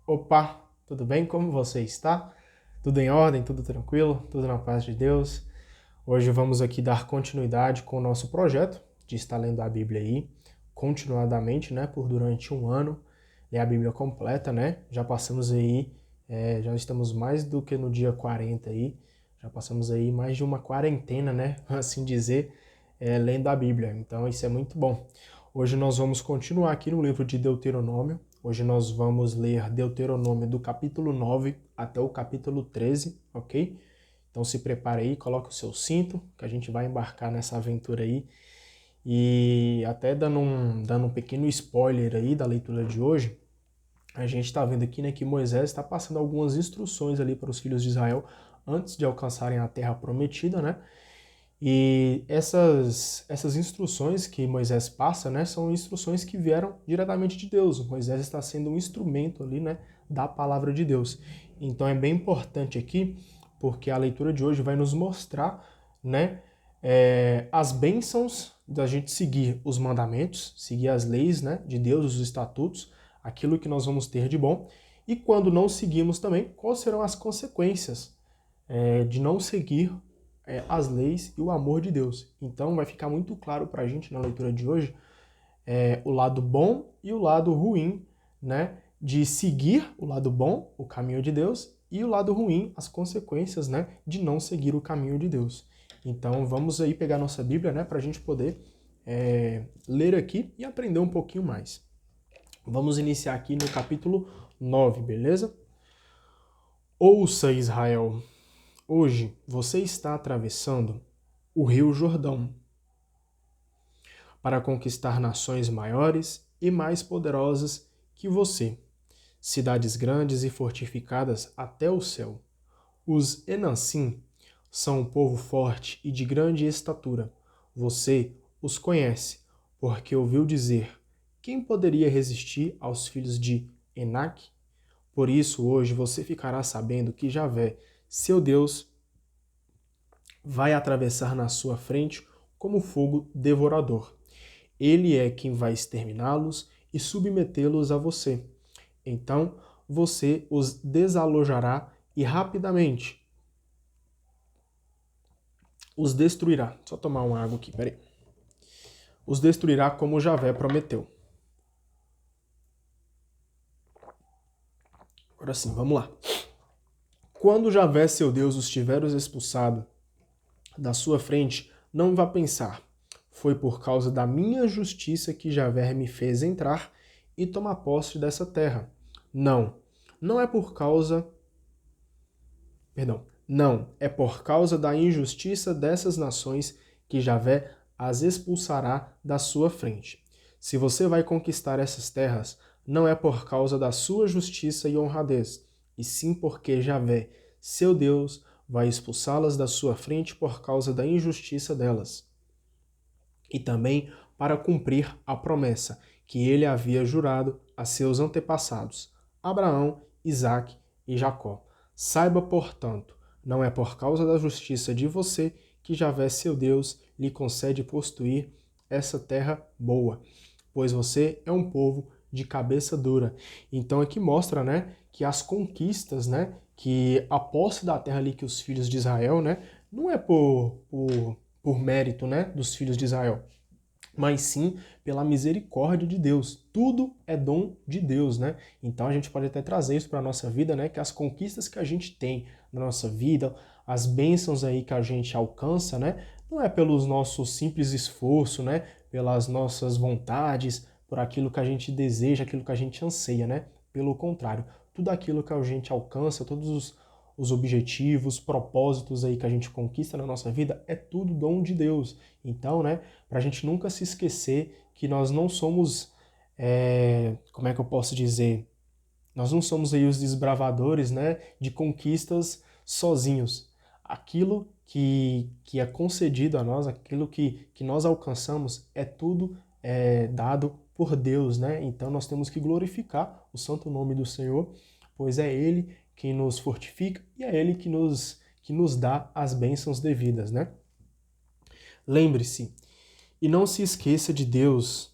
Opa, tudo bem? Como você está? Tudo em ordem? Tudo tranquilo? Tudo na paz de Deus? Hoje vamos aqui dar continuidade com o nosso projeto de estar lendo a Bíblia aí, continuadamente, né, por durante um ano, ler a Bíblia completa, né? Já passamos aí, já estamos mais do que no dia 40 aí, já passamos aí mais de uma quarentena, né, assim dizer, lendo a Bíblia. Então isso é muito bom. Hoje nós vamos continuar aqui no livro de Deuteronômio. Hoje nós vamos ler Deuteronômio do capítulo 9 até o capítulo 13, ok? Então se prepare aí, coloque o seu cinto, que a gente vai embarcar nessa aventura aí. E até dando um pequeno spoiler aí da leitura de hoje, a gente está vendo aqui, né, que Moisés está passando algumas instruções ali para os filhos de Israel antes de alcançarem a terra prometida, né? E essas instruções que Moisés passa, né, são instruções que vieram diretamente de Deus. Moisés está sendo um instrumento ali, né, da palavra de Deus. Então é bem importante aqui, porque a leitura de hoje vai nos mostrar, né, as bênçãos da gente seguir os mandamentos, seguir as leis, né, de Deus, os estatutos, aquilo que nós vamos ter de bom. E quando não seguimos também, quais serão as consequências de não seguir as leis e o amor de Deus. Então vai ficar muito claro para a gente na leitura de hoje o lado bom e o lado ruim, né, de seguir o lado bom, o caminho de Deus, e o lado ruim, as consequências, né, de não seguir o caminho de Deus. Então vamos aí pegar nossa Bíblia, né, para a gente poder ler aqui e aprender um pouquinho mais. Vamos iniciar aqui no capítulo 9, beleza? Ouça, Israel, hoje você está atravessando o Rio Jordão para conquistar nações maiores e mais poderosas que você, cidades grandes e fortificadas até o céu. Os Enansim são um povo forte e de grande estatura. Você os conhece, porque ouviu dizer: quem poderia resistir aos filhos de Enaque? Por isso, hoje você ficará sabendo que Javé, seu Deus, vai atravessar na sua frente como fogo devorador. Ele é quem vai exterminá-los e submetê-los a você. Então você os desalojará e rapidamente os destruirá. Só tomar uma água aqui, peraí. Os destruirá como Javé prometeu. Agora sim, vamos lá. Quando Javé, seu Deus, os tiver expulsado da sua frente, não vá pensar: foi por causa da minha justiça que Javé me fez entrar e tomar posse dessa terra. Não, não é por causa. Perdão. Não, é por causa da injustiça dessas nações que Javé as expulsará da sua frente. Se você vai conquistar essas terras, não é por causa da sua justiça e honradez, e sim porque Javé, seu Deus, vai expulsá-las da sua frente por causa da injustiça delas. E também para cumprir a promessa que ele havia jurado a seus antepassados, Abraão, Isaque e Jacó. Saiba, portanto, não é por causa da justiça de você que Javé, seu Deus, lhe concede possuir essa terra boa, pois você é um povo de cabeça dura. Então aqui mostra, né, que as conquistas, né, que a posse da terra ali que os filhos de Israel, né, não é por mérito, né, dos filhos de Israel, mas sim pela misericórdia de Deus. Tudo é dom de Deus, né? Então a gente pode até trazer isso para a nossa vida, né? Que as conquistas que a gente tem na nossa vida, as bênçãos aí que a gente alcança, né? Não é pelos nossos simples esforço, né? Pelas nossas vontades, por aquilo que a gente deseja, aquilo que a gente anseia, né? Pelo contrário, tudo aquilo que a gente alcança, todos os objetivos, propósitos aí que a gente conquista na nossa vida, é tudo dom de Deus. Então, né, para a gente nunca se esquecer que nós não somos, como é que eu posso dizer? Nós não somos aí os desbravadores, né, de conquistas sozinhos. Aquilo que é concedido a nós, aquilo que nós alcançamos, é tudo dado por Deus, né? Então nós temos que glorificar o santo nome do Senhor, pois é Ele quem nos fortifica e é Ele que nos dá as bênçãos devidas, né? Lembre-se, e não se esqueça de Deus.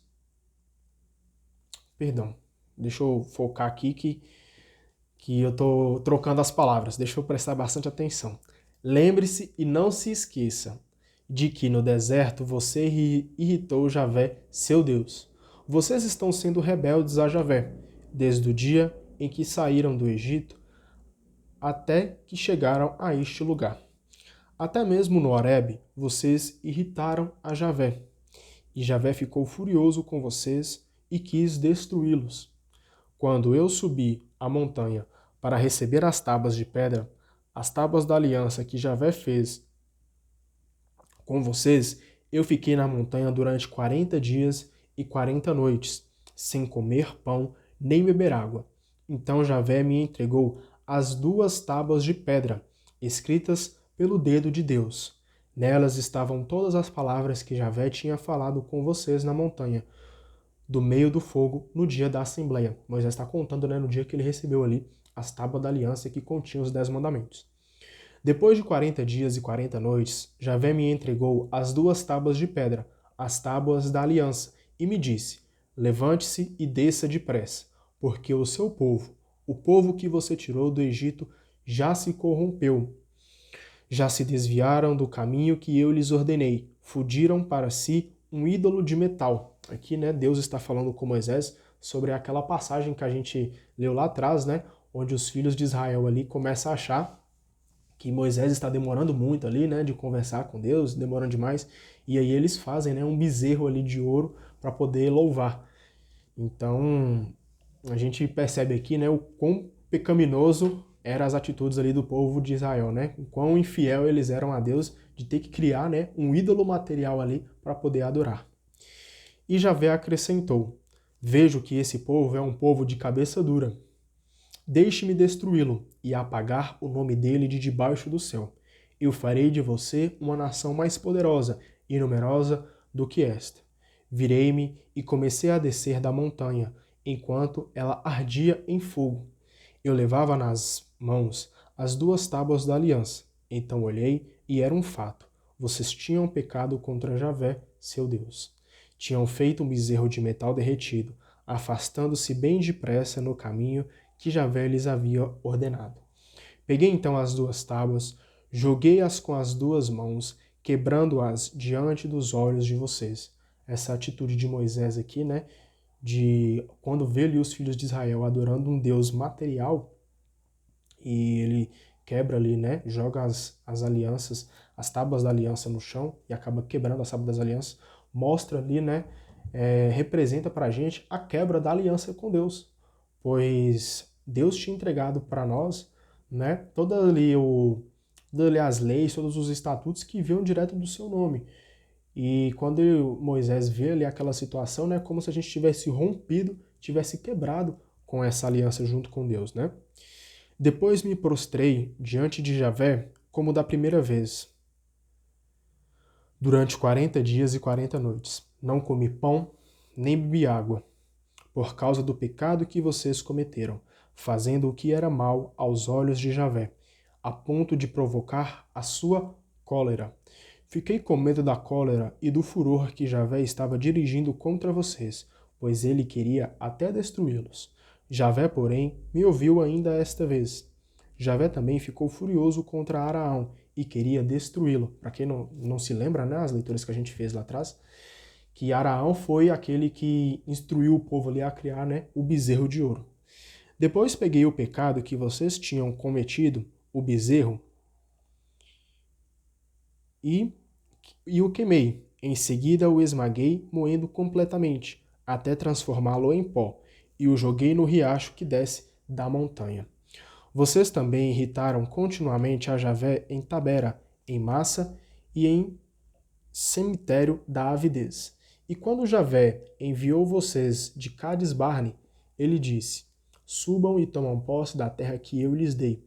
Perdão, deixa eu focar aqui que que eu estou trocando as palavras, deixa eu prestar bastante atenção. Lembre-se e não se esqueça de que no deserto você irritou Javé, seu Deus. Vocês estão sendo rebeldes a Javé, desde o dia em que saíram do Egito até que chegaram a este lugar. Até mesmo no Horebe, vocês irritaram a Javé, e Javé ficou furioso com vocês e quis destruí-los. Quando eu subi a montanha para receber as tábuas de pedra, as tábuas da aliança que Javé fez com vocês, eu fiquei na montanha durante 40 dias e 40 noites, sem comer pão nem beber água. Então Javé me entregou as 2 tábuas de pedra, escritas pelo dedo de Deus. Nelas estavam todas as palavras que Javé tinha falado com vocês na montanha, do meio do fogo, no dia da Assembleia. Moisés está contando, no dia que ele recebeu ali as tábuas da aliança que continham os 10 mandamentos. Depois de 40 dias e 40 noites, Javé me entregou as 2 tábuas de pedra, as tábuas da aliança, e me disse: levante-se e desça depressa, porque o seu povo, o povo que você tirou do Egito, já se corrompeu. Já se desviaram do caminho que eu lhes ordenei, fugiram para si um ídolo de metal. Aqui, Deus está falando com Moisés sobre aquela passagem que a gente leu lá atrás, onde os filhos de Israel ali começam a achar que Moisés está demorando muito ali, de conversar com Deus, demorando demais, e aí eles fazem, um bezerro ali de ouro para poder louvar. Então, a gente percebe aqui, o quão pecaminoso eram as atitudes ali do povo de Israel, o quão infiel eles eram a Deus de ter que criar, um ídolo material ali para poder adorar. E Javé acrescentou: vejo que esse povo é um povo de cabeça dura. Deixe-me destruí-lo e apagar o nome dele de debaixo do céu. Eu farei de você uma nação mais poderosa e numerosa do que esta. Virei-me e comecei a descer da montanha, enquanto ela ardia em fogo. Eu levava nas mãos as 2 tábuas da aliança. Então olhei e era um fato. Vocês tinham pecado contra Javé, seu Deus. Tinham feito um bezerro de metal derretido, afastando-se bem depressa no caminho que Javé lhes havia ordenado. Peguei então as 2 tábuas, joguei-as com as 2 mãos, quebrando-as diante dos olhos de vocês. Essa atitude de Moisés aqui, de quando vê ali os filhos de Israel adorando um Deus material, e ele quebra ali, joga as alianças, as tábuas da aliança no chão e acaba quebrando as tábuas das alianças, mostra ali, representa pra gente a quebra da aliança com Deus, pois Deus tinha entregado para nós, todas ali as leis, todos os estatutos que vinham direto do seu nome. E quando Moisés vê ali aquela situação, é como se a gente tivesse rompido, tivesse quebrado com essa aliança junto com Deus, Depois me prostrei diante de Javé como da primeira vez. Durante 40 dias e 40 noites, não comi pão, nem bebi água, por causa do pecado que vocês cometeram, fazendo o que era mal aos olhos de Javé, a ponto de provocar a sua cólera. Fiquei com medo da cólera e do furor que Javé estava dirigindo contra vocês, pois ele queria até destruí-los. Javé, porém, me ouviu ainda esta vez. Javé também ficou furioso contra Araão e queria destruí-lo. Para quem não se lembra, as leituras que a gente fez lá atrás, que Araão foi aquele que instruiu o povo ali a criar, o bezerro de ouro. Depois peguei o pecado que vocês tinham cometido, o bezerro, e o queimei. Em seguida o esmaguei, moendo completamente, até transformá-lo em pó, e o joguei no riacho que desce da montanha. Vocês também irritaram continuamente a Javé em Tabera, em Massa e em cemitério da avidez. E quando Javé enviou vocês de Cades Barne, ele disse: subam e tomam posse da terra que eu lhes dei.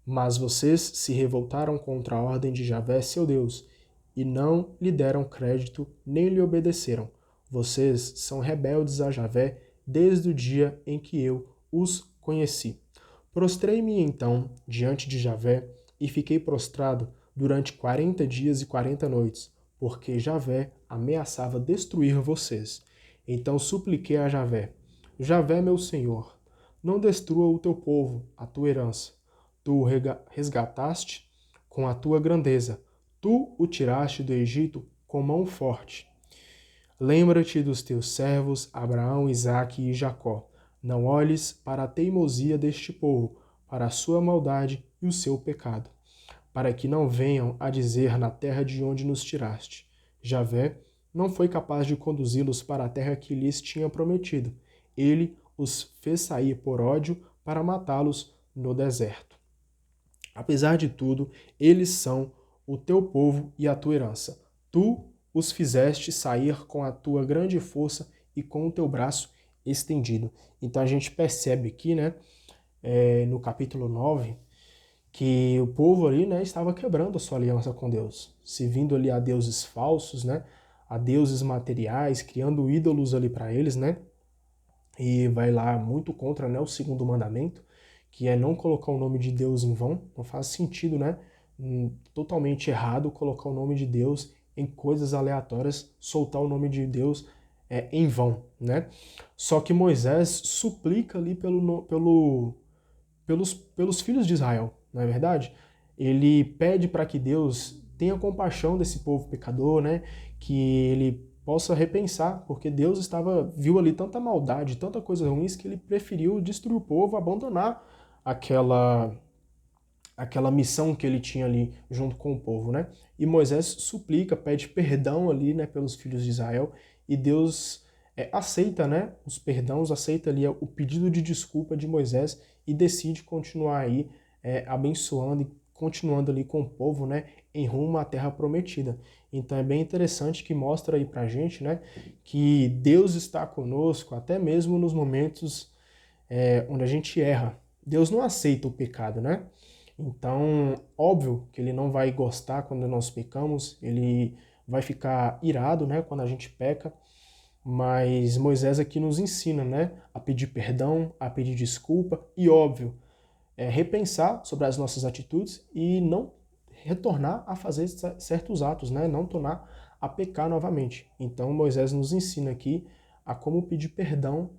Mas vocês se revoltaram contra a ordem de Javé, seu Deus, e não lhe deram crédito nem lhe obedeceram. Vocês são rebeldes a Javé desde o dia em que eu os conheci. Prostrei-me então diante de Javé e fiquei prostrado durante 40 dias e 40 noites, porque Javé ameaçava destruir vocês. Então supliquei a Javé: Javé, meu Senhor, não destrua o teu povo, a tua herança. Tu o resgataste com a tua grandeza. Tu o tiraste do Egito com mão forte. Lembra-te dos teus servos Abraão, Isaque e Jacó. Não olhes para a teimosia deste povo, para a sua maldade e o seu pecado, para que não venham a dizer na terra de onde nos tiraste: Javé não foi capaz de conduzi-los para a terra que lhes tinha prometido. Ele os fez sair por ódio para matá-los no deserto. Apesar de tudo, eles são o teu povo e a tua herança. Tu os fizeste sair com a tua grande força e com o teu braço estendido. Então a gente percebe aqui, né, no capítulo 9, que o povo ali, né, estava quebrando a sua aliança com Deus, servindo ali a deuses falsos, né, a deuses materiais, criando ídolos ali para eles, né, e vai lá muito contra, né, o segundo mandamento, que é não colocar o nome de Deus em vão. Não faz sentido, né, totalmente errado colocar o nome de Deus em coisas aleatórias, soltar o nome de Deus em vão, né. Só que Moisés suplica ali pelos filhos de Israel, não é verdade? Ele pede para que Deus tenha compaixão desse povo pecador, né? Que ele possa repensar, porque Deus viu ali tanta maldade, tanta coisa ruim, que ele preferiu destruir o povo, abandonar aquela missão que ele tinha ali junto com o povo, né? E Moisés suplica, pede perdão ali, né, pelos filhos de Israel, e Deus aceita, né, os perdãos, aceita ali o pedido de desculpa de Moisés e decide continuar aí abençoando e continuando ali com o povo, né, em rumo à terra prometida. Então é bem interessante que mostra aí pra gente, né, que Deus está conosco até mesmo nos momentos onde a gente erra. Deus não aceita o pecado, né? Então, óbvio que ele não vai gostar quando nós pecamos, ele vai ficar irado, né, quando a gente peca, mas Moisés aqui nos ensina, né, a pedir perdão, a pedir desculpa e, óbvio, repensar sobre as nossas atitudes e não retornar a fazer certos atos, né, não tornar a pecar novamente. Então, Moisés nos ensina aqui a como pedir perdão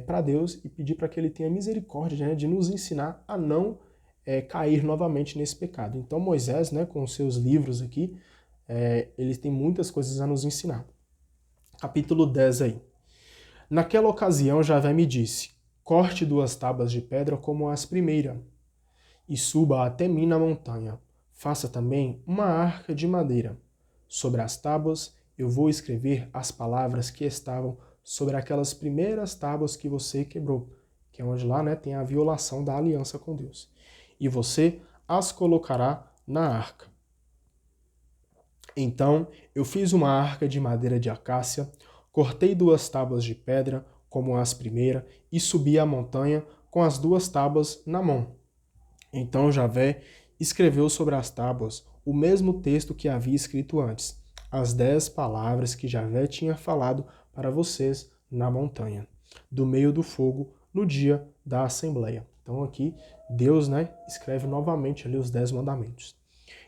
para Deus e pedir para que ele tenha misericórdia, né, de nos ensinar a não cair novamente nesse pecado. Então Moisés, né, com os seus livros aqui, ele tem muitas coisas a nos ensinar. Capítulo 10 aí. Naquela ocasião Javé me disse: corte 2 tábuas de pedra como as primeiras, e suba até mim na montanha. Faça também uma arca de madeira. Sobre as tábuas eu vou escrever as palavras que estavam sobre aquelas primeiras tábuas que você quebrou, que é onde lá, né, tem a violação da aliança com Deus. E você as colocará na arca. Então eu fiz uma arca de madeira de acácia, cortei 2 tábuas de pedra, como as primeiras, e subi a montanha com as 2 tábuas na mão. Então Javé escreveu sobre as tábuas o mesmo texto que havia escrito antes, as 10 palavras que Javé tinha falado para vocês na montanha, do meio do fogo, no dia da assembleia. Então aqui Deus, né, escreve novamente ali os 10 mandamentos.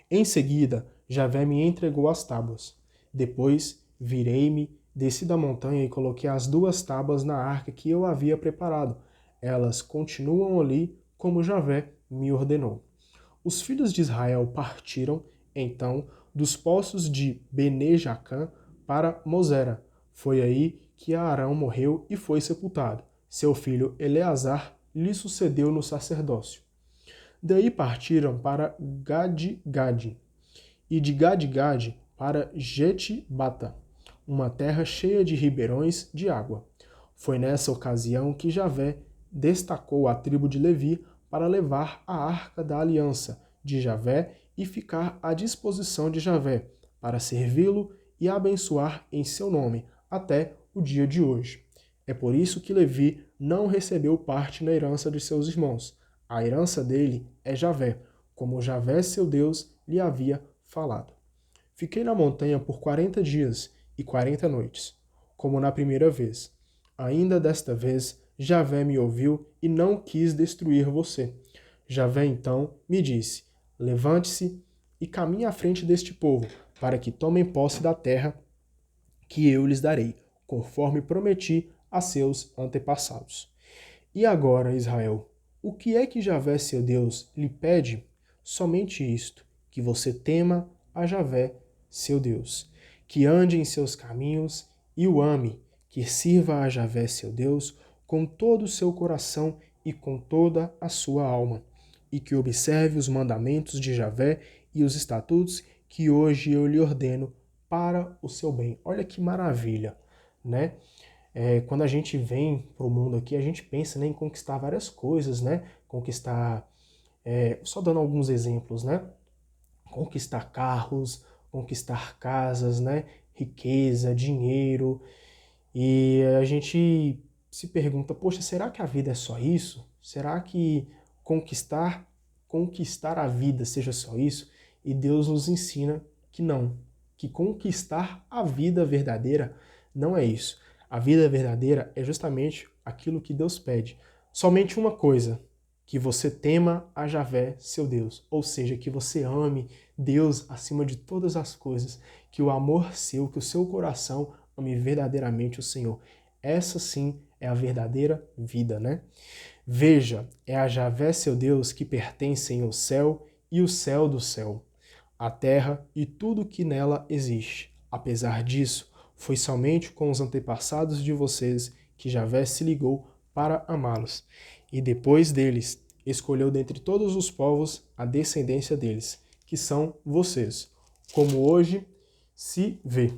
Em seguida, Javé me entregou as tábuas. Depois virei-me, desci da montanha e coloquei as 2 tábuas na arca que eu havia preparado. Elas continuam ali como Javé me ordenou. Os filhos de Israel partiram, então, dos poços de Bene-Jacã para Mosera. Foi aí que Arão morreu e foi sepultado. Seu filho Eleazar lhe sucedeu no sacerdócio. Daí partiram para Gad-Gade, e de Gad-Gade para Jetibata, uma terra cheia de ribeirões de água. Foi nessa ocasião que Javé destacou a tribo de Levi para levar a arca da aliança de Javé e ficar à disposição de Javé, para servi-lo e abençoar em seu nome, até o dia de hoje. É por isso que Levi não recebeu parte na herança de seus irmãos. A herança dele é Javé, como Javé, seu Deus, lhe havia falado. Fiquei na montanha por 40 dias e 40 noites, como na primeira vez. Ainda desta vez, Javé me ouviu e não quis destruir você. Javé então me disse: levante-se e caminhe à frente deste povo, para que tomem posse da terra que eu lhes darei, conforme prometi a seus antepassados. E agora, Israel, o que é que Javé, seu Deus, lhe pede? Somente isto, que você tema a Javé, seu Deus, que ande em seus caminhos e o ame, que sirva a Javé, seu Deus, com todo o seu coração e com toda a sua alma, e que observe os mandamentos de Javé e os estatutos que hoje eu lhe ordeno para o seu bem. Olha que maravilha, né? Quando a gente vem para o mundo aqui, a gente pensa, né, em conquistar várias coisas, né? Conquistar, só dando alguns exemplos, né? Conquistar carros, conquistar casas, né? Riqueza, dinheiro. E a gente se pergunta, poxa, será que a vida é só isso? Será que conquistar a vida seja só isso? E Deus nos ensina que não, que conquistar a vida verdadeira não é isso. A vida verdadeira é justamente aquilo que Deus pede. Somente uma coisa, que você tema a Javé, seu Deus, ou seja, que você ame Deus acima de todas as coisas, que o amor seu, que o seu coração ame verdadeiramente o Senhor. Essa sim é a verdadeira vida, né? Veja, é a Javé, seu Deus, que pertencem o céu e o céu do céu, a terra e tudo que nela existe. Apesar disso, foi somente com os antepassados de vocês que Javé se ligou para amá-los. E depois deles, escolheu dentre todos os povos a descendência deles, que são vocês, como hoje se vê.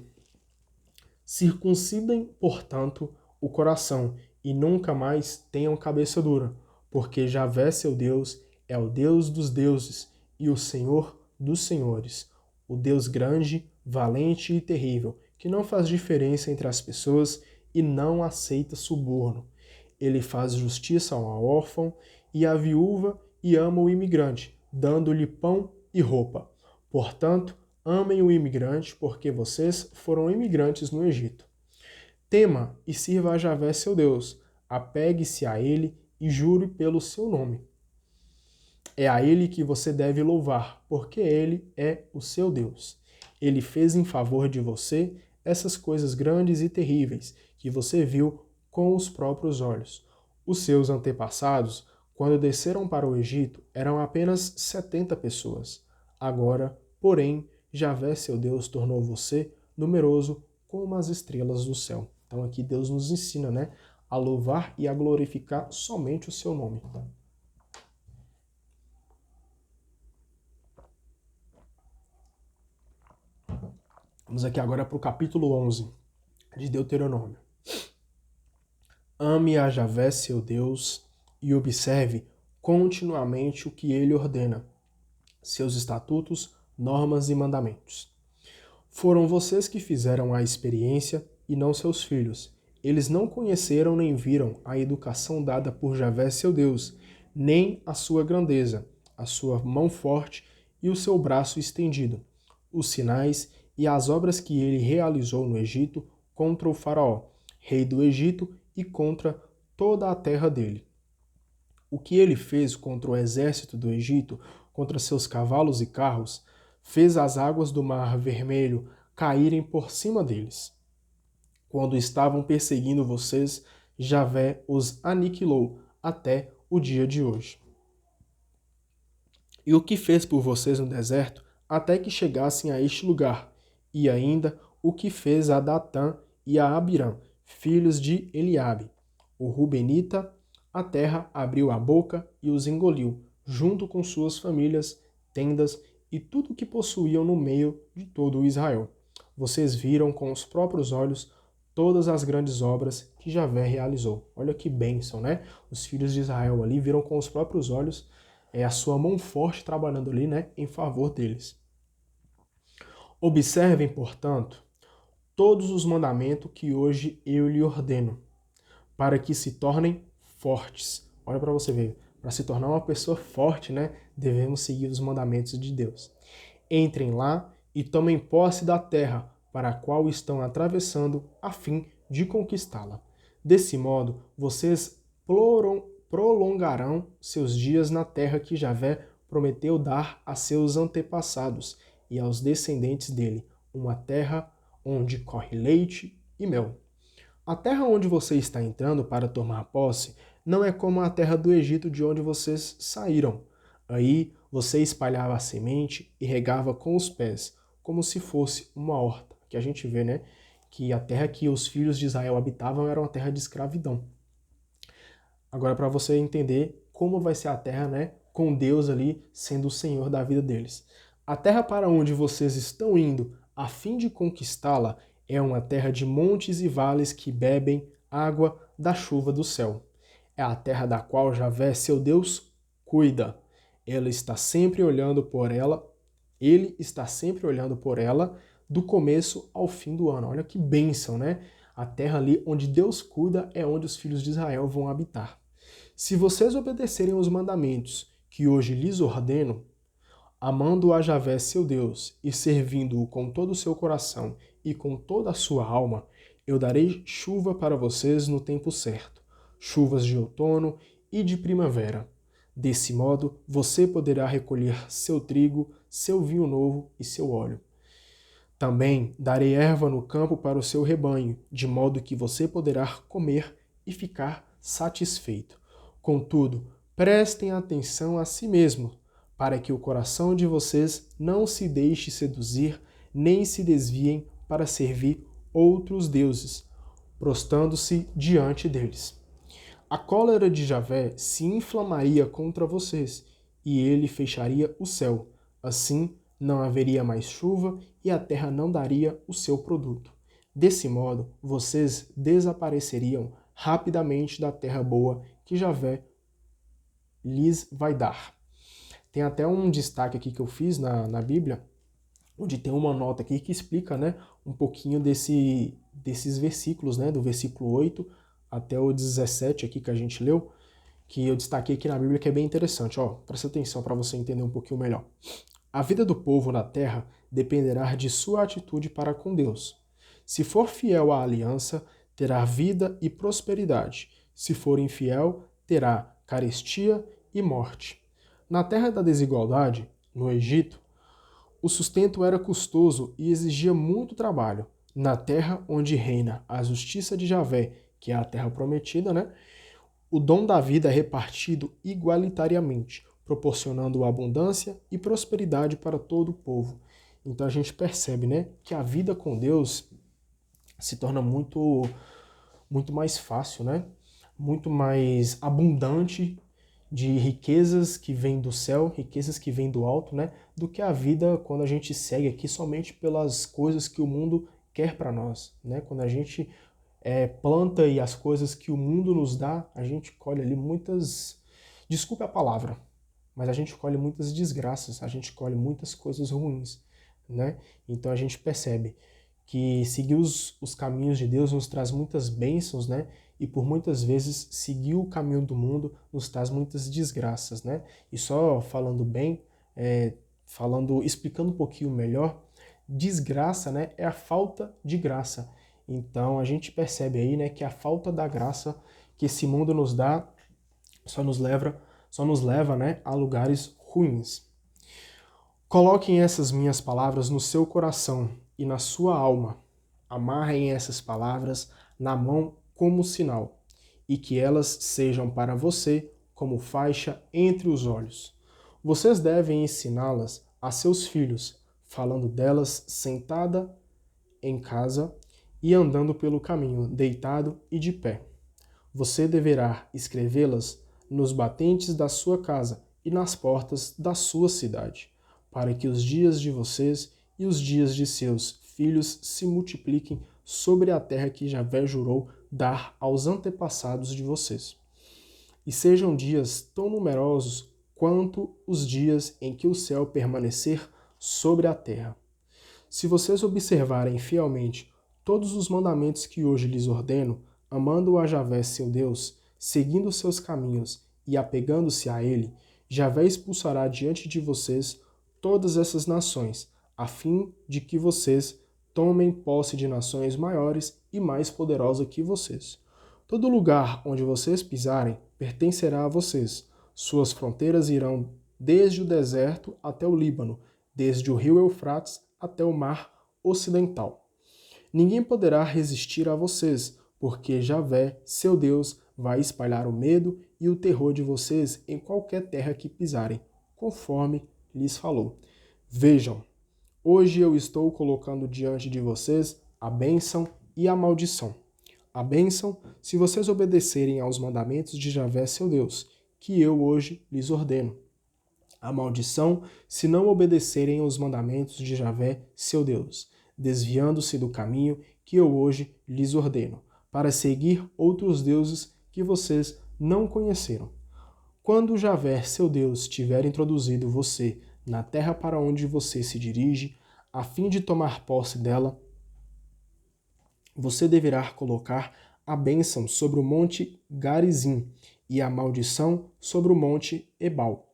Circuncidem, portanto, o coração e nunca mais tenham cabeça dura, porque Javé, seu Deus, é o Deus dos deuses e o Senhor dos senhores, o Deus grande, valente e terrível, que não faz diferença entre as pessoas e não aceita suborno. Ele faz justiça ao órfão e à viúva e ama o imigrante, dando-lhe pão e roupa. Portanto, amem o imigrante, porque vocês foram imigrantes no Egito. Tema e sirva a Javé, seu Deus. Apegue-se a ele e jure pelo seu nome. É a ele que você deve louvar, porque ele é o seu Deus. Ele fez em favor de você essas coisas grandes e terríveis que você viu com os próprios olhos. Os seus antepassados, quando desceram para o Egito, eram apenas 70 pessoas. Agora, porém, Javé, seu Deus, tornou você numeroso como as estrelas do céu. Então aqui Deus nos ensina, né, a louvar e a glorificar somente o seu nome. Vamos aqui agora para o capítulo 11 de Deuteronômio. Ame a Javé, seu Deus, e observe continuamente o que ele ordena, seus estatutos, normas e mandamentos. Foram vocês que fizeram a experiência e não seus filhos. Eles não conheceram nem viram a educação dada por Javé, seu Deus, nem a sua grandeza, a sua mão forte e o seu braço estendido, os sinais e as obras que ele realizou no Egito contra o faraó, rei do Egito, e contra toda a terra dele. O que ele fez contra o exército do Egito, contra seus cavalos e carros, fez as águas do Mar Vermelho caírem por cima deles. Quando estavam perseguindo vocês, Javé os aniquilou até o dia de hoje. E o que fez por vocês no deserto, até que chegassem a este lugar, e ainda o que fez a Datã e a Abirã, filhos de Eliabe, o Rubenita. A terra abriu a boca e os engoliu, junto com suas famílias, tendas e tudo o que possuíam no meio de todo o Israel. Vocês viram com os próprios olhos todas as grandes obras que Javé realizou. Olha que bênção, né? Os filhos de Israel ali viram com os próprios olhos a sua mão forte trabalhando ali, né, em favor deles. Observem, portanto, todos os mandamentos que hoje eu lhe ordeno, para que se tornem fortes. Olha para você ver, para se tornar uma pessoa forte, né, devemos seguir os mandamentos de Deus. Entrem lá e tomem posse da terra para a qual estão atravessando a fim de conquistá-la. Desse modo, vocês prolongarão seus dias na terra que Javé prometeu dar a seus antepassados e aos descendentes dele, uma terra onde corre leite e mel. A terra onde você está entrando para tomar posse Não é como a terra do Egito de onde vocês saíram. Aí você espalhava a semente e regava com os pés, como se fosse uma horta. Que a gente vê, né, que a terra que os filhos de Israel habitavam era uma terra de escravidão. Agora, para você entender como vai ser a terra, né, com Deus ali sendo o Senhor da vida deles. A terra para onde vocês estão indo, a fim de conquistá-la, é uma terra de montes e vales que bebem água da chuva do céu. É a terra da qual Javé, seu Deus, cuida. Ele está sempre olhando por ela, ele está sempre olhando por ela do começo ao fim do ano. Olha que bênção, né? A terra ali onde Deus cuida é onde os filhos de Israel vão habitar. Se vocês obedecerem os mandamentos que hoje lhes ordeno, amando a Javé seu Deus e servindo-o com todo o seu coração e com toda a sua alma, eu darei chuva para vocês no tempo certo, chuvas de outono e de primavera. Desse modo, você poderá recolher seu trigo, seu vinho novo e seu óleo. Também darei erva no campo para o seu rebanho, de modo que você poderá comer e ficar satisfeito. Contudo, prestem atenção a si mesmo, para que o coração de vocês não se deixe seduzir, nem se desviem para servir outros deuses, prostrando-se diante deles. A cólera de Javé se inflamaria contra vocês, e ele fecharia o céu. Assim, não haveria mais chuva e a terra não daria o seu produto. Desse modo, vocês desapareceriam rapidamente da terra boa que Javé lhes vai dar. Tem até um destaque aqui que eu fiz na Bíblia, onde tem uma nota aqui que explica, né, um pouquinho desses versículos, né, do versículo 8 até o 17 aqui que a gente leu, que eu destaquei aqui na Bíblia, que é bem interessante. Ó, presta atenção para você entender um pouquinho melhor. A vida do povo na terra dependerá de sua atitude para com Deus. Se for fiel à aliança, terá vida e prosperidade. Se for infiel, terá carestia e morte. Na terra da desigualdade, no Egito, o sustento era custoso e exigia muito trabalho. Na terra onde reina a justiça de Javé, que é a terra prometida, né? O dom da vida é repartido igualitariamente, proporcionando abundância e prosperidade para todo o povo. Então a gente percebe, né, que a vida com Deus se torna muito mais fácil, né? Muito mais abundante de riquezas que vêm do céu, riquezas que vêm do alto, né? Do que a vida quando a gente segue aqui somente pelas coisas que o mundo quer para nós, né? Quando a gente planta e as coisas que o mundo nos dá, a gente colhe ali muitas, desculpe a palavra, mas a gente colhe muitas desgraças, a gente colhe muitas coisas ruins, né? Então a gente percebe que seguir os caminhos de Deus nos traz muitas bênçãos, né? E por muitas vezes seguir o caminho do mundo nos traz muitas desgraças, né? E só falando bem, explicando um pouquinho melhor, desgraça, né, é a falta de graça. Então a gente percebe aí, né, que a falta da graça que esse mundo nos dá só nos leva, né, a lugares ruins. Coloquem essas minhas palavras no seu coração e na sua alma. Amarrem essas palavras na mão como sinal, e que elas sejam para você como faixa entre os olhos. Vocês devem ensiná-las a seus filhos, falando delas sentada em casa e andando pelo caminho, deitado e de pé. Você deverá escrevê-las nos batentes da sua casa e nas portas da sua cidade, para que os dias de vocês e os dias de seus filhos se multipliquem sobre a terra que Javé jurou dar aos antepassados de vocês. E sejam dias tão numerosos quanto os dias em que o céu permanecer sobre a terra. Se vocês observarem fielmente todos os mandamentos que hoje lhes ordeno, amando a Javé seu Deus, seguindo seus caminhos e apegando-se a ele, Javé expulsará diante de vocês todas essas nações, a fim de que vocês tomem posse de nações maiores e mais poderosas que vocês. Todo lugar onde vocês pisarem pertencerá a vocês. Suas fronteiras irão desde o deserto até o Líbano, desde o rio Eufrates até o mar ocidental. Ninguém poderá resistir a vocês, porque Javé, seu Deus, vai espalhar o medo e o terror de vocês em qualquer terra que pisarem, conforme lhes falou. Vejam, hoje eu estou colocando diante de vocês a bênção e a maldição. A bênção, se vocês obedecerem aos mandamentos de Javé, seu Deus, que eu hoje lhes ordeno. A maldição, se não obedecerem aos mandamentos de Javé, seu Deus, desviando-se do caminho que eu hoje lhes ordeno, para seguir outros deuses que vocês não conheceram. Quando Javé, seu Deus, tiver introduzido você na terra para onde você se dirige, a fim de tomar posse dela, você deverá colocar a bênção sobre o monte Garizim e a maldição sobre o monte Ebal.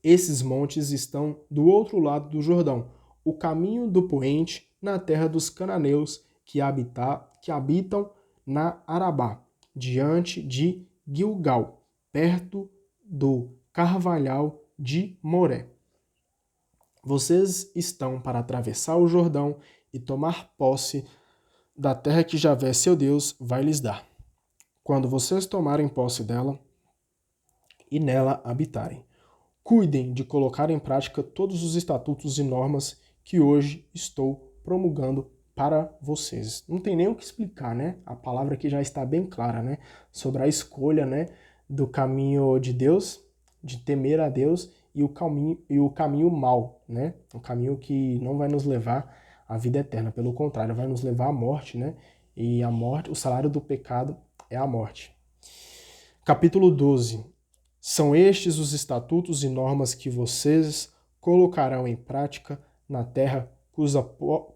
Esses montes estão do outro lado do Jordão, o caminho do poente, na terra dos cananeus que habitam na Arabá, diante de Gilgal, perto do carvalhal de Moré. Vocês estão para atravessar o Jordão e tomar posse da terra que Javé, seu Deus, vai lhes dar. Quando vocês tomarem posse dela e nela habitarem, cuidem de colocar em prática todos os estatutos e normas que hoje estou promulgando para vocês. Não tem nem o que explicar, né? A palavra aqui já está bem clara, né? Sobre a escolha, né, do caminho de Deus, de temer a Deus e o caminho mau, né? O caminho que não vai nos levar à vida eterna, pelo contrário, vai nos levar à morte, né? E a morte, o salário do pecado é a morte. Capítulo 12. São estes os estatutos e normas que vocês colocarão em prática na terra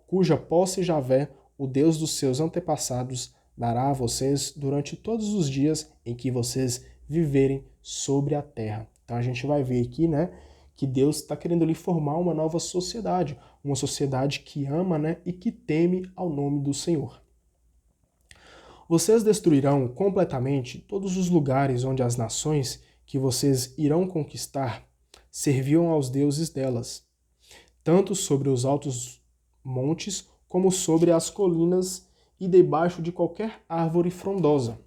cuja posse Javé, o Deus dos seus antepassados, dará a vocês durante todos os dias em que vocês viverem sobre a terra. Então a gente vai ver aqui, né, que Deus está querendo lhe formar uma nova sociedade, uma sociedade que ama, né, e que teme ao nome do Senhor. Vocês destruirão completamente todos os lugares onde as nações que vocês irão conquistar serviam aos deuses delas, tanto sobre os altos montes como sobre as colinas e debaixo de qualquer árvore frondosa.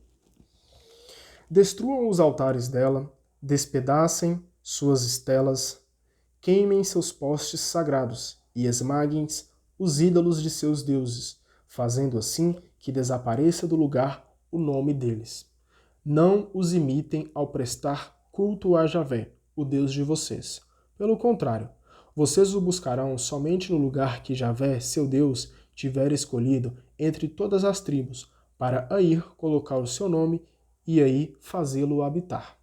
Destruam os altares dela, despedacem suas estelas, queimem seus postes sagrados e esmaguem os ídolos de seus deuses, fazendo assim que desapareça do lugar o nome deles. Não os imitem ao prestar culto a Javé, o Deus de vocês. Pelo contrário, vocês o buscarão somente no lugar que Javé, seu Deus, tiver escolhido entre todas as tribos, para aí colocar o seu nome e aí fazê-lo habitar.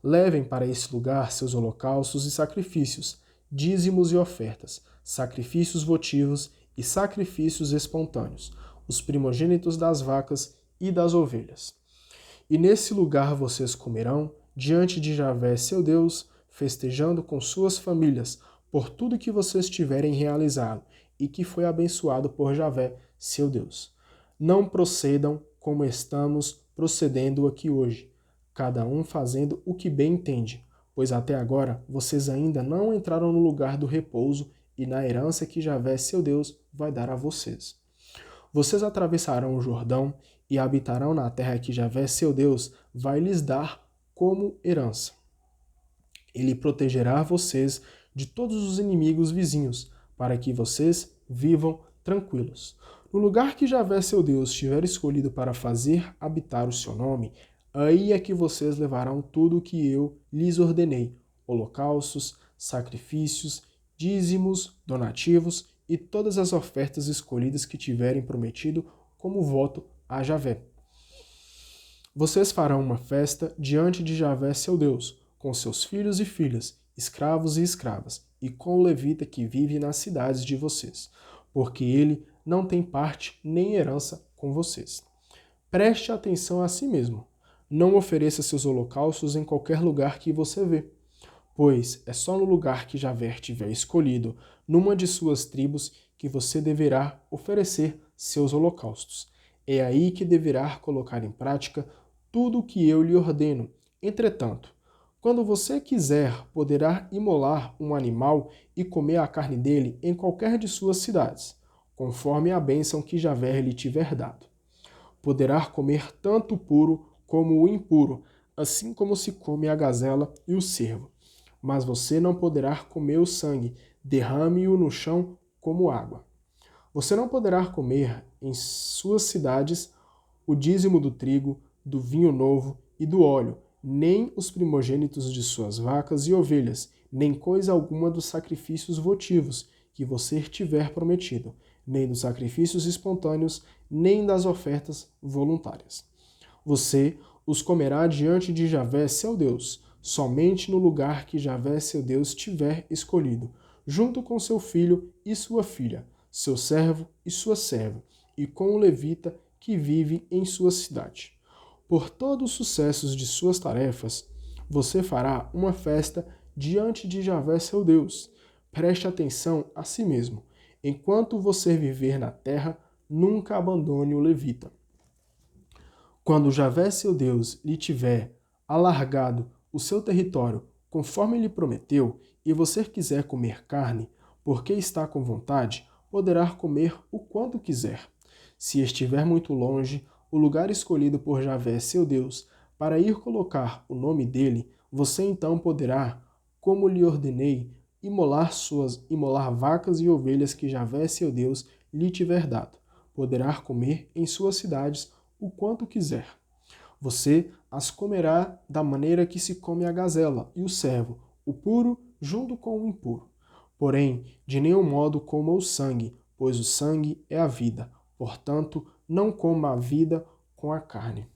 Levem para esse lugar seus holocaustos e sacrifícios, dízimos e ofertas, sacrifícios votivos e sacrifícios espontâneos, os primogênitos das vacas e das ovelhas. E nesse lugar vocês comerão, diante de Javé, seu Deus, festejando com suas famílias, por tudo que vocês tiverem realizado e que foi abençoado por Javé, seu Deus. Não procedam como estamos procedendo aqui hoje, cada um fazendo o que bem entende, pois até agora vocês ainda não entraram no lugar do repouso e na herança que Javé, seu Deus, vai dar a vocês. Vocês atravessarão o Jordão e habitarão na terra que Javé, seu Deus, vai lhes dar como herança. Ele protegerá vocês de todos os inimigos vizinhos, para que vocês vivam tranquilos. No lugar que Javé, seu Deus, tiver escolhido para fazer habitar o seu nome, aí é que vocês levarão tudo o que eu lhes ordenei: holocaustos, sacrifícios, dízimos, donativos e todas as ofertas escolhidas que tiverem prometido como voto a Javé. Vocês farão uma festa diante de Javé, seu Deus, com seus filhos e filhas, escravos e escravas, e com o levita que vive nas cidades de vocês, porque ele não tem parte nem herança com vocês. Preste atenção a si mesmo. Não ofereça seus holocaustos em qualquer lugar que você vê, pois é só no lugar que Javé tiver escolhido, numa de suas tribos, que você deverá oferecer seus holocaustos. É aí que deverá colocar em prática tudo o que eu lhe ordeno. Entretanto, quando você quiser, poderá imolar um animal e comer a carne dele em qualquer de suas cidades, conforme a bênção que Javé lhe tiver dado. Poderá comer tanto o puro como o impuro, assim como se come a gazela e o cervo. Mas você não poderá comer o sangue, derrame-o no chão como água. Você não poderá comer em suas cidades o dízimo do trigo, do vinho novo e do óleo, nem os primogênitos de suas vacas e ovelhas, nem coisa alguma dos sacrifícios votivos que você tiver prometido, nem dos sacrifícios espontâneos, nem das ofertas voluntárias. Você os comerá diante de Javé, seu Deus, somente no lugar que Javé, seu Deus, tiver escolhido, junto com seu filho e sua filha, seu servo e sua serva, e com o levita que vive em sua cidade. Por todos os sucessos de suas tarefas, você fará uma festa diante de Javé, seu Deus. Preste atenção a si mesmo. Enquanto você viver na terra, nunca abandone o levita. Quando Javé, seu Deus, lhe tiver alargado o seu território, conforme lhe prometeu, e você quiser comer carne, porque está com vontade, poderá comer o quanto quiser. Se estiver muito longe, o lugar escolhido por Javé, seu Deus, para ir colocar o nome dele, você então poderá, como lhe ordenei, imolar vacas e ovelhas que Javé, seu Deus, lhe tiver dado. Poderá comer em suas cidades o quanto quiser. Você as comerá da maneira que se come a gazela e o cervo, o puro junto com o impuro. Porém, de nenhum modo coma o sangue, pois o sangue é a vida. Portanto, não coma a vida com a carne.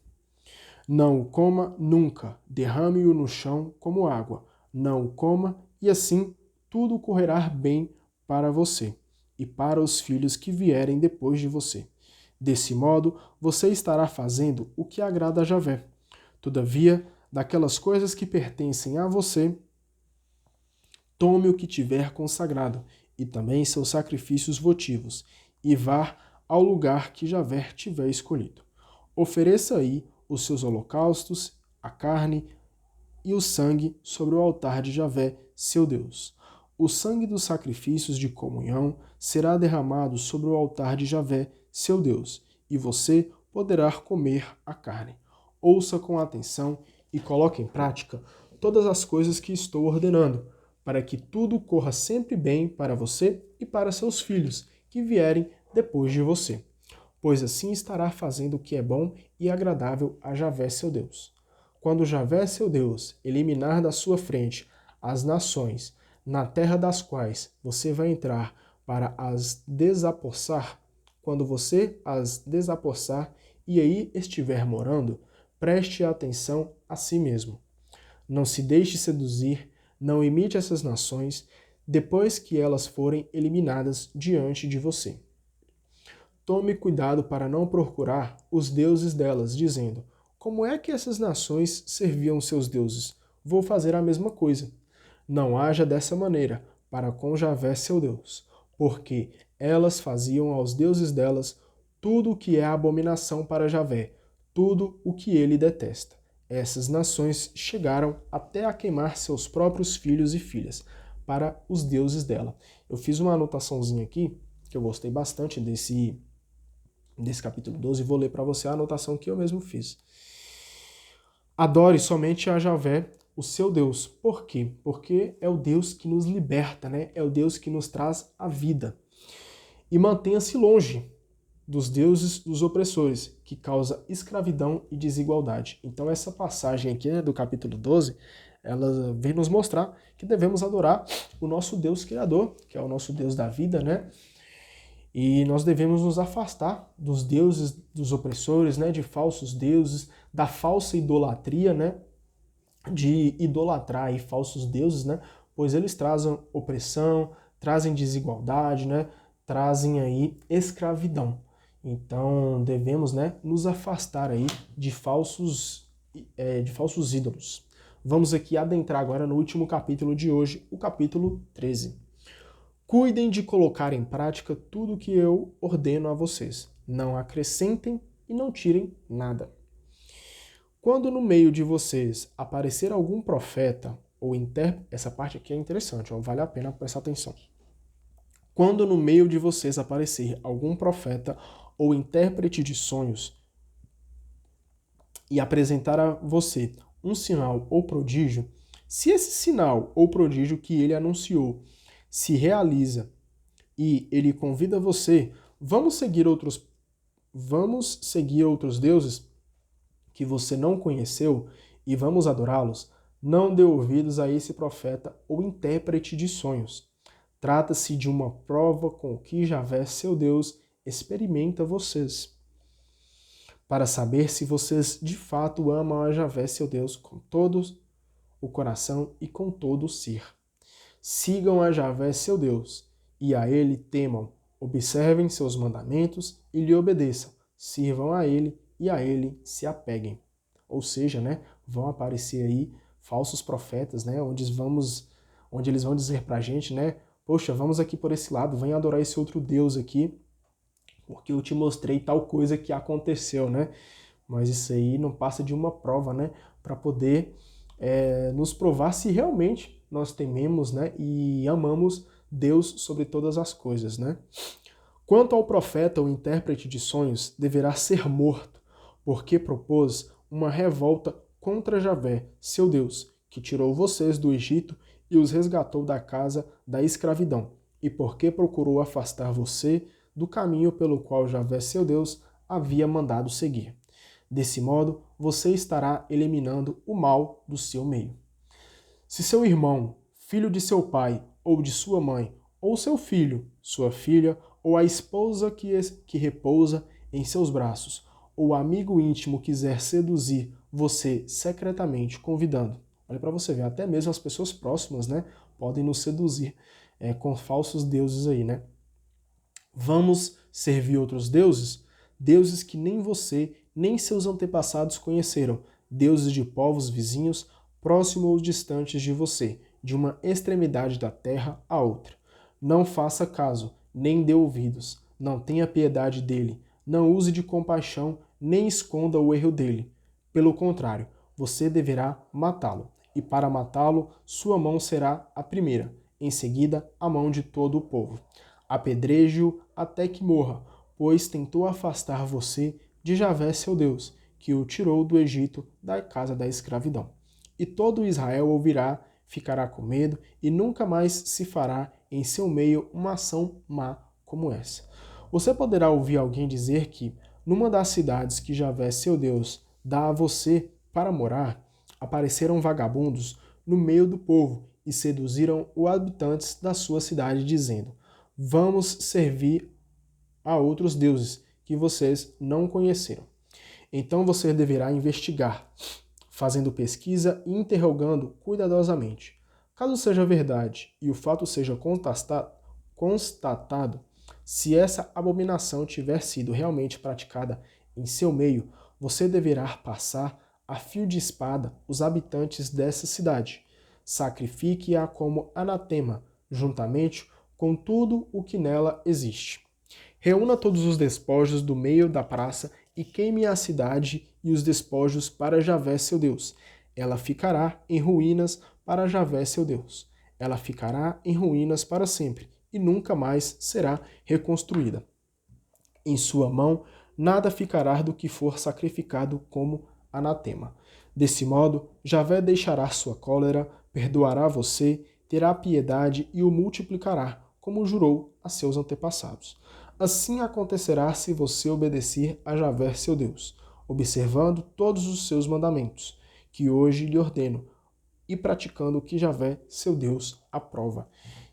Não o coma nunca, derrame-o no chão como água. Não o coma, e assim tudo correrá bem para você e para os filhos que vierem depois de você. Desse modo, você estará fazendo o que agrada a Javé. Todavia, daquelas coisas que pertencem a você, tome o que tiver consagrado, e também seus sacrifícios votivos, e vá ao lugar que Javé tiver escolhido. Ofereça aí os seus holocaustos, a carne e o sangue sobre o altar de Javé, seu Deus. O sangue dos sacrifícios de comunhão será derramado sobre o altar de Javé, seu Deus, e você poderá comer a carne. Ouça com atenção e coloque em prática todas as coisas que estou ordenando, para que tudo corra sempre bem para você e para seus filhos, que vierem depois de você. Pois assim estará fazendo o que é bom e agradável a Javé, seu Deus. Quando Javé, seu Deus, eliminar da sua frente as nações, na terra das quais você vai entrar para as desapossar, quando você as desapossar e aí estiver morando, preste atenção a si mesmo. Não se deixe seduzir, não imite essas nações, depois que elas forem eliminadas diante de você. Tome cuidado para não procurar os deuses delas, dizendo: como é que essas nações serviam seus deuses? Vou fazer a mesma coisa. Não haja dessa maneira para com Javé, seu Deus, porque elas faziam aos deuses delas tudo o que é abominação para Javé, tudo o que ele detesta. Essas nações chegaram até a queimar seus próprios filhos e filhas para os deuses dela. Eu fiz uma anotaçãozinha aqui, que eu gostei bastante desse capítulo 12, e vou ler para você a anotação que eu mesmo fiz. Adore somente a Javé, o seu Deus. Por quê? Porque é o Deus que nos liberta, né? É o Deus que nos traz a vida. E mantenha-se longe dos deuses dos opressores, que causa escravidão e desigualdade. Então essa passagem aqui, né, do capítulo 12, ela vem nos mostrar que devemos adorar o nosso Deus Criador, que é o nosso Deus da vida, né? E nós devemos nos afastar dos deuses dos opressores, né, de falsos deuses, da falsa idolatria, né, de idolatrar aí falsos deuses, né, pois eles trazem opressão, trazem desigualdade, né, trazem aí escravidão. Então devemos, né, nos afastar aí de falsos ídolos. Vamos aqui adentrar agora no último capítulo de hoje, o capítulo 13. Cuidem de colocar em prática tudo o que eu ordeno a vocês. Não acrescentem e não tirem nada. Quando no meio de vocês aparecer algum profeta ou intérprete, essa parte aqui é interessante, ó, vale a pena prestar atenção. Quando no meio de vocês aparecer algum profeta ou intérprete de sonhos e apresentar a você um sinal ou prodígio, se esse sinal ou prodígio que ele anunciou se realiza e ele convida você, vamos seguir outros deuses que você não conheceu e vamos adorá-los, não dê ouvidos a esse profeta ou intérprete de sonhos. Trata-se de uma prova com que Javé, seu Deus, experimenta vocês, para saber se vocês de fato amam a Javé, seu Deus, com todo o coração e com todo o ser. Sigam a Javé, seu Deus, e a ele temam, observem seus mandamentos e lhe obedeçam, sirvam a ele e a ele se apeguem. Ou seja, né, vão aparecer aí falsos profetas, né, onde eles vão dizer pra gente, né, poxa, vamos aqui por esse lado, vem adorar esse outro Deus aqui, porque eu te mostrei tal coisa que aconteceu, né? Mas isso aí não passa de uma prova, né, para poder nos provar se realmente nós tememos, né, e amamos Deus sobre todas as coisas, né? Quanto ao profeta ou intérprete de sonhos, deverá ser morto, porque propôs uma revolta contra Javé, seu Deus, que tirou vocês do Egito e os resgatou da casa da escravidão, e porque procurou afastar você do caminho pelo qual Javé, seu Deus, havia mandado seguir. Desse modo, você estará eliminando o mal do seu meio. Se seu irmão, filho de seu pai ou de sua mãe, ou seu filho, sua filha, ou a esposa que repousa em seus braços, ou o amigo íntimo quiser seduzir você secretamente convidando, olha para você ver, até mesmo as pessoas próximas, né, podem nos seduzir com falsos deuses aí, né? Vamos servir outros deuses? Deuses que nem você, nem seus antepassados conheceram, deuses de povos vizinhos, próximos ou distantes de você, de uma extremidade da terra a outra. Não faça caso, nem dê ouvidos, não tenha piedade dele, não use de compaixão, nem esconda o erro dele. Pelo contrário, você deverá matá-lo, e para matá-lo, sua mão será a primeira, em seguida a mão de todo o povo. Apedreje-o até que morra, pois tentou afastar você de Javé, seu Deus, que o tirou do Egito, da casa da escravidão. E todo Israel ouvirá, ficará com medo, e nunca mais se fará em seu meio uma ação má como essa. Você poderá ouvir alguém dizer que, numa das cidades que Javé, seu Deus, dá a você para morar, apareceram vagabundos no meio do povo e seduziram os habitantes da sua cidade, dizendo: vamos servir a outros deuses que vocês não conheceram. Então você deverá investigar, fazendo pesquisa e interrogando cuidadosamente. Caso seja verdade e o fato seja constatado, se essa abominação tiver sido realmente praticada em seu meio, você deverá passar a fio de espada os habitantes dessa cidade. Sacrifique-a como anatema, juntamente com tudo o que nela existe. Reúna todos os despojos do meio da praça e queime a cidade e os despojos para Javé, seu Deus. Ela ficará em ruínas para Javé, seu Deus. Ela ficará em ruínas para sempre e nunca mais será reconstruída. Em sua mão nada ficará do que for sacrificado como anatema. Desse modo, Javé deixará sua cólera, perdoará você, terá piedade e o multiplicará, como jurou a seus antepassados. Assim acontecerá se você obedecer a Javé, seu Deus, observando todos os seus mandamentos, que hoje lhe ordeno, e praticando o que Javé, seu Deus, aprova.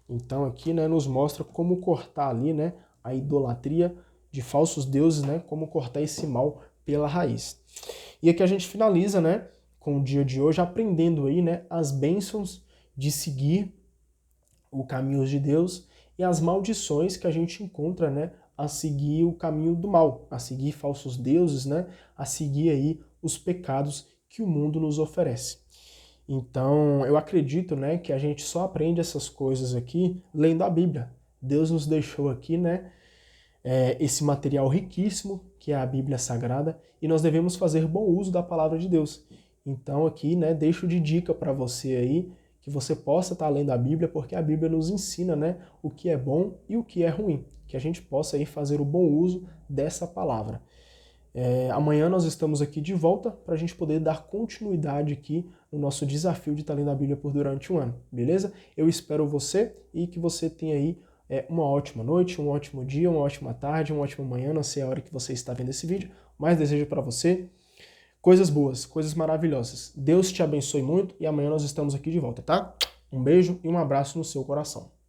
Então aqui, né, nos mostra como cortar ali, né, a idolatria de falsos deuses, né, como cortar esse mal pela raiz. E aqui a gente finaliza, né, com o dia de hoje aprendendo aí, né, as bênçãos de seguir o caminho de Deus e as maldições que a gente encontra, né, a seguir o caminho do mal, a seguir falsos deuses, né, a seguir aí os pecados que o mundo nos oferece. Então, eu acredito, né, que a gente só aprende essas coisas aqui lendo a Bíblia. Deus nos deixou aqui, né, esse material riquíssimo, que é a Bíblia Sagrada, e nós devemos fazer bom uso da palavra de Deus. Então, aqui, né, deixo de dica para você aí, que você possa estar lendo a Bíblia, porque a Bíblia nos ensina, né, o que é bom e o que é ruim, que a gente possa aí fazer o bom uso dessa palavra. Amanhã nós estamos aqui de volta para a gente poder dar continuidade aqui no nosso desafio de estar lendo a Bíblia por durante um ano, beleza? Eu espero você e que você tenha aí uma ótima noite, um ótimo dia, uma ótima tarde, uma ótima manhã, não sei a hora que você está vendo esse vídeo, mas desejo para você coisas boas, coisas maravilhosas. Deus te abençoe muito e amanhã nós estamos aqui de volta, tá? Um beijo e um abraço no seu coração.